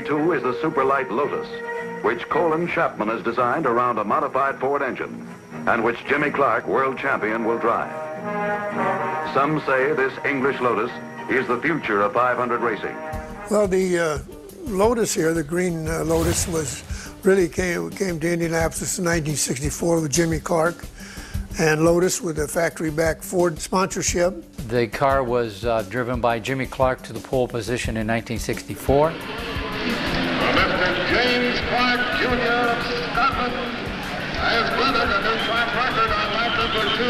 too, is the superlight Lotus, which Colin Chapman has designed around a modified Ford engine, and which Jimmy Clark, world champion, will drive. Some say this English Lotus is the future of 500 racing. Well, the Lotus here, the green Lotus, really came to Indianapolis in 1964 with Jimmy Clark and Lotus with a factory-backed Ford sponsorship. The car was driven by Jimmy Clark to the pole position in 1964. Mr. James Clark, Jr. of Scotland, has blended a new track record on lap number 2,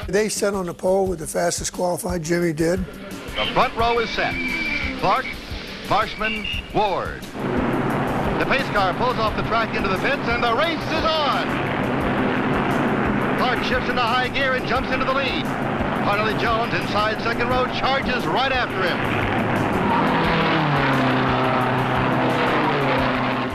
159.377. They set on the pole with the fastest qualified, Jimmy did. The front row is set. Clark, Marshman, Ward. The pace car pulls off the track into the pits, and the race is on. Clark shifts into high gear and jumps into the lead. Parnelli Jones inside second row charges right after him.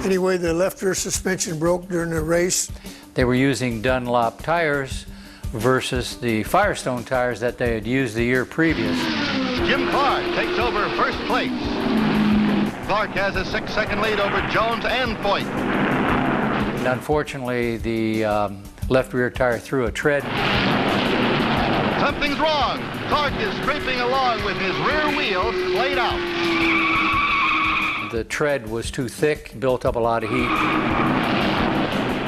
Anyway, the left rear suspension broke during the race. They were using Dunlop tires versus the Firestone tires that they had used the year previous. Jim Clark takes over first place. Clark has a 6-second lead over Jones and Foyt. And unfortunately, the left rear tire threw a tread. Something's wrong. Clark is scraping along with his rear wheels laid out. The tread was too thick, built up a lot of heat.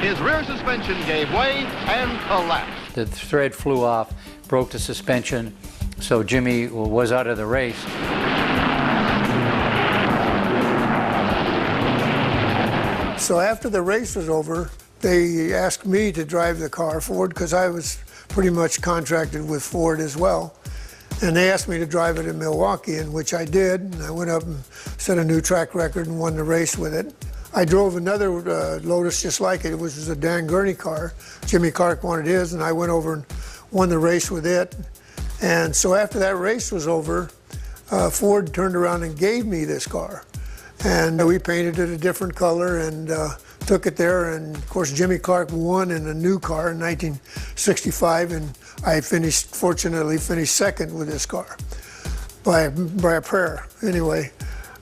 His rear suspension gave way and collapsed. The thread flew off, broke the suspension, so Jimmy was out of the race. So after the race was over, they asked me to drive the car Ford because I was pretty much contracted with Ford as well. And they asked me to drive it in Milwaukee, in which I did. And I went up and set a new track record and won the race with it. I drove another Lotus just like it. It was a Dan Gurney car. Jimmy Clark wanted his, and I went over and won the race with it. And so after that race was over, Ford turned around and gave me this car. And we painted it a different color and took it there. And of course, Jimmy Clark won in a new car in 1965, and I fortunately finished second with this car by a prayer. Anyway,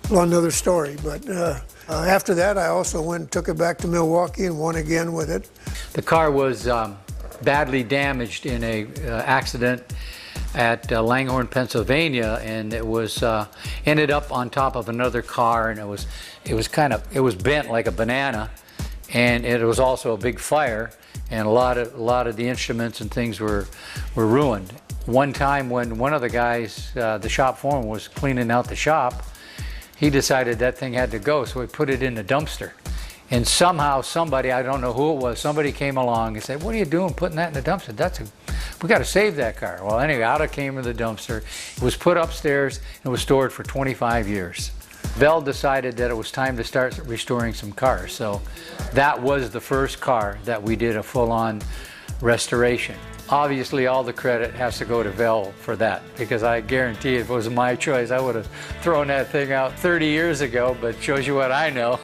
another story. But after that, I also went and took it back to Milwaukee and won again with it. The car was badly damaged in a accident at Langhorne, Pennsylvania, and it was ended up on top of another car, and it was bent like a banana, and it was also a big fire, and a lot of the instruments and things were ruined. One time when one of the guys, the shop foreman, was cleaning out the shop, he decided that thing had to go, so he put it in the dumpster. And somehow somebody, I don't know who it was, somebody came along and said, "What are you doing putting that in the dumpster? We got to save that car." Well, anyway, out it came in the dumpster. It was put upstairs and was stored for 25 years. Vell decided that it was time to start restoring some cars. So that was the first car that we did a full-on restoration. Obviously, all the credit has to go to Vell for that, because I guarantee if it was my choice, I would have thrown that thing out 30 years ago, but it shows you what I know.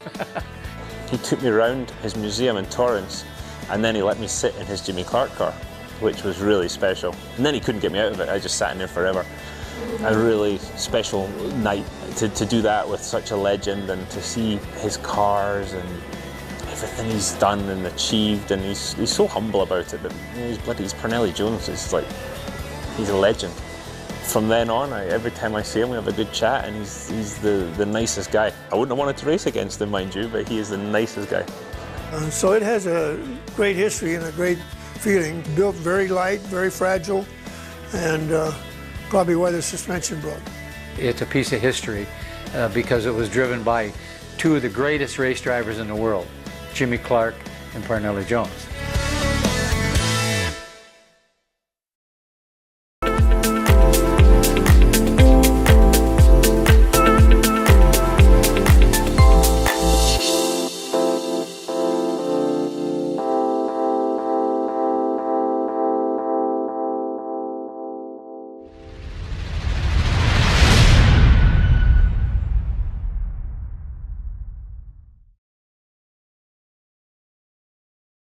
He took me around his museum in Torrance, and then he let me sit in his Jimmy Clark car, which was really special. And then he couldn't get me out of it. I just sat in there forever. A really special night to do that with such a legend, and to see his cars and everything he's done and achieved, and he's so humble about it. But he's Parnelli Jones. It's like, he's a legend. From then on, every time I see him, we have a good chat, and he's the nicest guy. I wouldn't have wanted to race against him, mind you, but he is the nicest guy. So it has a great history and a great feeling. Built very light, very fragile, and probably why the suspension broke. It's a piece of history because it was driven by two of the greatest race drivers in the world, Jimmy Clark and Parnelli Jones.